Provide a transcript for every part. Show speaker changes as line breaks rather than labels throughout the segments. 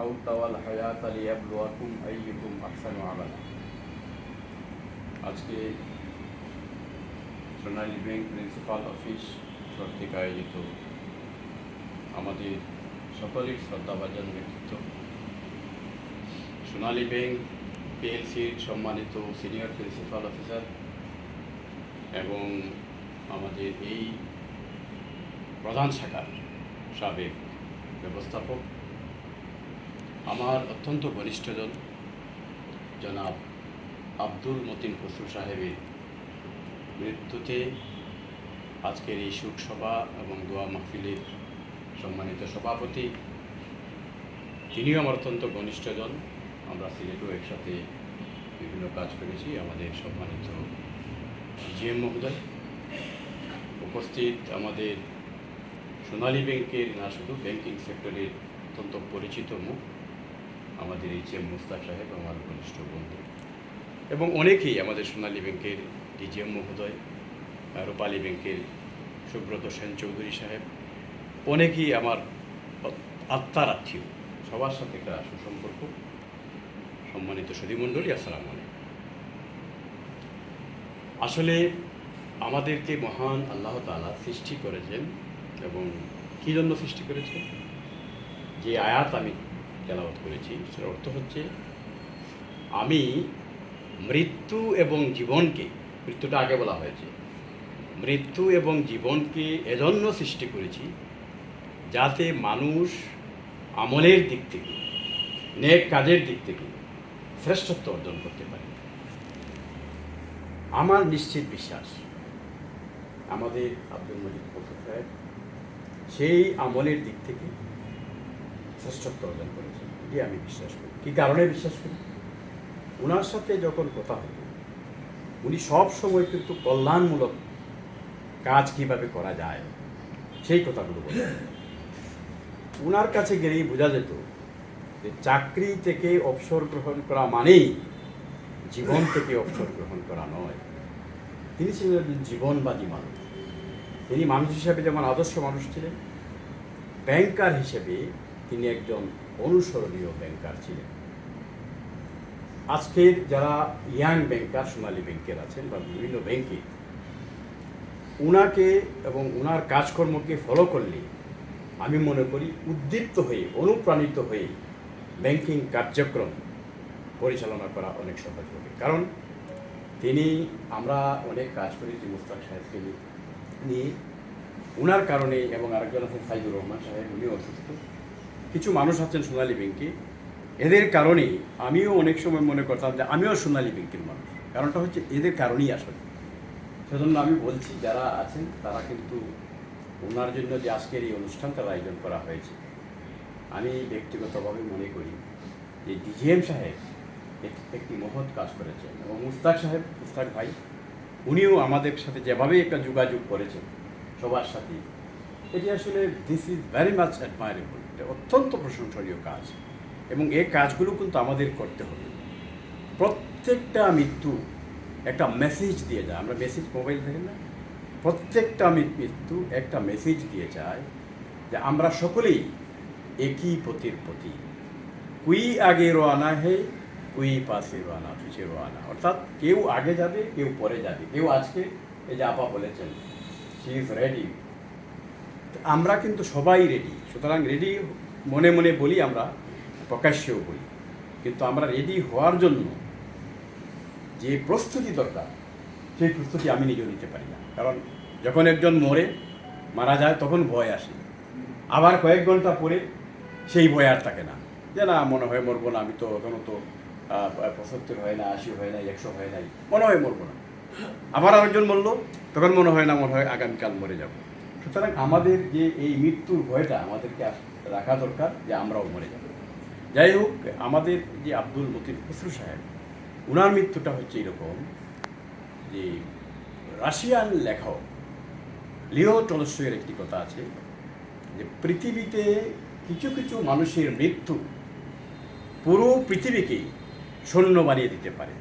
الموت والحياة ليبلوكم أيكم أحسن عملا। আজকে সোনালী bank principal office কর্তৃক আয়োজিত আমাদের সকলের শ্রদ্ধাভাজন ব্যক্তিত্ব সোনালী ব্যাংক পিএলসির সম্মানিত সিনিয়র প্রিন্সিপাল অফিসার এবং আমাদের এই প্রধান শাখার সাবেক ব্যবস্থাপক, আমার অত্যন্ত ঘনিষ্ঠজন জনাব আব্দুল মতিন খসরু সাহেবের মৃত্যুতে আজকের এই শোকসভা এবং দোয়া মাহফিলের সম্মানিত সভাপতি, তিনিও আমার অত্যন্ত ঘনিষ্ঠজন। আমরা সিলেটেও একসাথে বিভিন্ন কাজ করেছি। আমাদের সম্মানিত জিএম মহোদয়, উপস্থিত আমাদের সোনালী ব্যাংকের না শুধু ব্যাংকিং সেক্টরের অত্যন্ত পরিচিত মুখ আমাদের এইচএম মুস্তাক সাহেব, আমার ঘনিষ্ঠ বন্ধু, এবং অনেকেই আমাদের সোনালী ব্যাংকের ডিজিএম মহোদয়, রূপালী ব্যাংকের সুব্রত সেন চৌধুরী সাহেব, অনেকেই আমার আত্মার আত্মীয়, সবার সাথে একটা সুসম্পর্ক। সম্মানিত সুধীমণ্ডলী, আসসালামু আলাইকুম। আসলে আমাদেরকে মহান আল্লাহ তাআলা সৃষ্টি করেছেন, এবং কী জন্য সৃষ্টি করেছেন? যে আয়াত আমি তেলাওয়াত করেছি সেটার অর্থ হচ্ছে, আমি মৃত্যু এবং জীবনকে, মৃত্যুটা আগে বলা হয়েছে, মৃত্যু এবং জীবনকে এজন্য সৃষ্টি করেছি যাতে মানুষ আমলের দিক থেকে, নেক কাজের দিক থেকে শ্রেষ্ঠত্ব অর্জন করতে পারে। আমার নিশ্চিত বিশ্বাস আমাদের আব্দুল মজিদ খসরু সাহেব সেই আমলের দিক থেকে শ্রেষ্ঠত্ব অর্জন করেছে, এটি আমি বিশ্বাস করি। কী কারণে বিশ্বাস করি? ওনার সাথে যখন কথা হতো, উনি সব সময় কিন্তু কল্যাণমূলক কাজ কীভাবে করা যায় সেই কথাগুলো বলেন। ওনার কাছে গেলেই বোঝা যেত যে চাকরি থেকে অবসর গ্রহণ করা মানেই জীবন থেকে অবসর গ্রহণ করা নয়। তিনি ছিলেন জীবনবাদী মানুষ। তিনি মানুষ হিসাবে যেমন আদর্শ মানুষ ছিলেন, ব্যাংকার হিসেবে তিনি একজন অনুসরণীয় ব্যাংকার ছিলেন। আজকের যারা ইয়াং ব্যাংকার সোনালী ব্যাংকের আছেন বা বিভিন্ন ব্যাংকে, উনাকে এবং উনার কাজকর্মকে ফলো করলে আমি মনে করি উদ্দীপ্ত হয়ে, অনুপ্রাণিত হয়ে ব্যাংকিং কার্যক্রম পরিচালনা করা অনেক সহজ হবে। কারণ তিনি, আমরা অনেক কাজ করেছি মুস্তাক সাহেবকে নিয়ে, উনার কারণে, এবং আরেকজন আছেন সাইদুর রহমান সাহেব, উনিও অসুস্থ। কিছু মানুষ আছেন সোনালী ব্যাংকে, এদের কারণেই আমিও অনেক সময় মনে করতাম যে আমিও সোনালী ব্যাংকের মানুষ। কারণটা হচ্ছে এদের কারণেই আসলে। সেজন্য আমি বলছি, যারা আছেন তারা কিন্তু ওনার জন্য যে আজকের এই অনুষ্ঠানটার আয়োজন করা হয়েছে, আমি ব্যক্তিগতভাবে মনে করি যে ডিজিএম সাহেব একটি মহৎ কাজ করেছেন, এবং মুস্তাক সাহেব, মুস্তাক ভাই, উনিও আমাদের সাথে যেভাবে একটা যোগাযোগ করেছেন সবার সাথে, এটি আসলে this is very much admirable. এটা অত্যন্ত প্রশংসনীয় কাজ, এবং এই কাজগুলো কিন্তু আমাদের করতে হবে। প্রত্যেকটা মৃত্যু একটা মেসেজ দিয়ে যায়। আমরা মেসেজ মোবাইল দেখেন না, প্রত্যেকটা মৃত্যু একটা মেসেজ দিয়ে যায় যে আমরা সকলেই একই পথের প্রতি। কুই আগে রোয়ানা হে, কুই পাশে রোয়ানা, পিছে রোয়ানা। অর্থাৎ কেউ আগে যাবে, কেউ পরে যাবে, কেউ আজকে, এই যে আপা বলেছেন শি ইজ রেডি, আমরা কিন্তু সবাই রেডি। সুতরাং রেডি মনে মনে বলি, আমরা প্রকাশ্যেও বলি, কিন্তু আমরা রেডি হওয়ার জন্য যে প্রস্তুতি দরকার, সেই প্রস্তুতি আমি নিজেও নিতে পারি না। কারণ যখন একজন মারা যায় তখন ভয় আসে, আবার কয়েক ঘন্টা পরে সেই ভয় আর থাকে না, যে না মনে হয় মরবো না, আমি তো এখনও তো 75 হয় না, 80 হয় নাই, 100 হয় নাই, মনে হয় মরবো না। আবার আরেকজন মরলো, তখন মনে হয় আগামীকাল মরে যাব। সুতরাং আমাদের যে এই মৃত্যুর ভয়টা আমাদেরকে রাখা দরকার, যে আমরাও মরে যাব। যাই হোক, আমাদের যে আব্দুল মতিন খসরু সাহেব, উনার মৃত্যুটা হচ্ছে এরকম যে রাশিয়ান লেখক লিও টলস্টয়ের একটি কথা আছে যে পৃথিবীতে কিছু কিছু মানুষের মৃত্যু পুরো পৃথিবীকে শূন্য বানিয়ে দিতে পারে।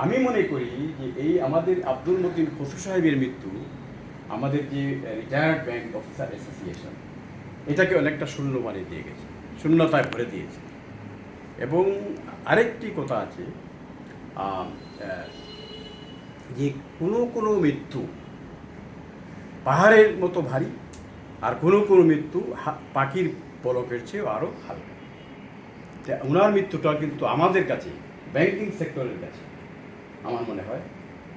আমি মনে করি যে এই আমাদের আব্দুল মতিন খসরু সাহেবের মৃত্যু আমাদের যে রিটায়ার্ড ব্যাংক অফিসার অ্যাসোসিয়েশন, এটাকে অনেকটা শূন্য বানিয়ে দিয়ে গেছে। শূন্যতায় ভরে দিয়েছে। এবং আরেকটি কথা আছে, আহ, যে কোনো মৃত্যু পাহাড়ের মতো ভারী, আর কোনো মৃত্যু পাখির পলকের চেয়েও আরও হালকা। ওনার মৃত্যুটা কিন্তু আমাদের কাছে, ব্যাংকিং সেক্টরের কাছে আমার মনে হয়,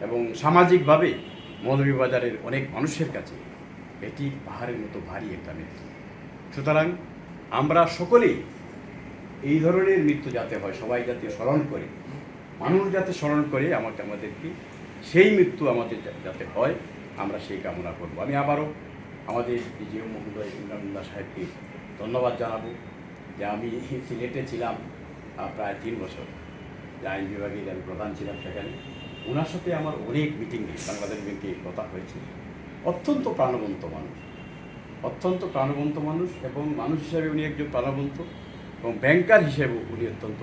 এবং সামাজিকভাবে মৌলভীবাজারের অনেক মানুষের কাছে এটি পাহাড়ের মতো ভারী একটা মৃত্যু। সুতরাং আমরা সকলেই এই ধরনের মৃত্যু যাতে হয়, সবাই যাতে স্মরণ করে, মানুষ যাতে স্মরণ করে আমাদেরকে, সেই মৃত্যু আমাদের যাতে হয়, আমরা সেই কামনা করব। আমি আবারও আমাদের ডিজিএম মহোদয় ইমরানুল্লাহ সাহেবকে ধন্যবাদ জানাবো যে আমি সিলেটে ছিলাম প্রায় 3 বছর, যে আইন বিভাগের আমি প্রধান ছিলাম সেখানে। ওনার সাথে আমার অনেক মিটিং নিয়ে বাংলাদেশ ব্যাংকে কথা হয়েছে। অত্যন্ত প্রাণবন্ত মানুষ, অত্যন্ত প্রাণবন্ত মানুষ, এবং মানুষ হিসাবে উনি একজন প্রাণবন্ত, এবং ব্যাংকার হিসেবেও উনি অত্যন্ত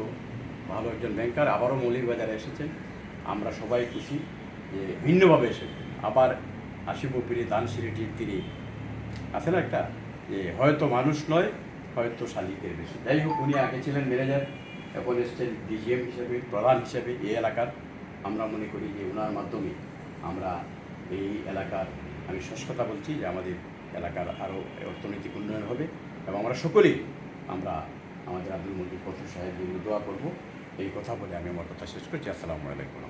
ভালো একজন ব্যাংকার। আবারও মৌলভীবাজারে এসেছেন, আমরা সবাই খুশি যে ভিন্নভাবে এসেছেন। আবার আশিপুরে দানশিরিটির তিনি আছে না একটা, যে হয়তো মানুষ নয়, হয়তো শালিকের বেশি। যাই হোক, উনি আগে ছিলেন ম্যানেজার, এখন এসছেন ডিজিএম হিসেবে, প্রধান হিসেবে এই এলাকার। আমরা মনে করি যে ওনার মাধ্যমে আমরা এই এলাকার, আমি শেষ কথা বলছি, যে আমাদের এলাকার আরও অর্থনৈতিক উন্নয়ন হবে, এবং আমরা সকলেই আমরা আমাদের আব্দুল মজিদ ফখরুল সাহেবের জন্য দোয়া করব। এই কথা বলে আমি আমার কথা শেষ করছি। আসসালামু আলাইকুম।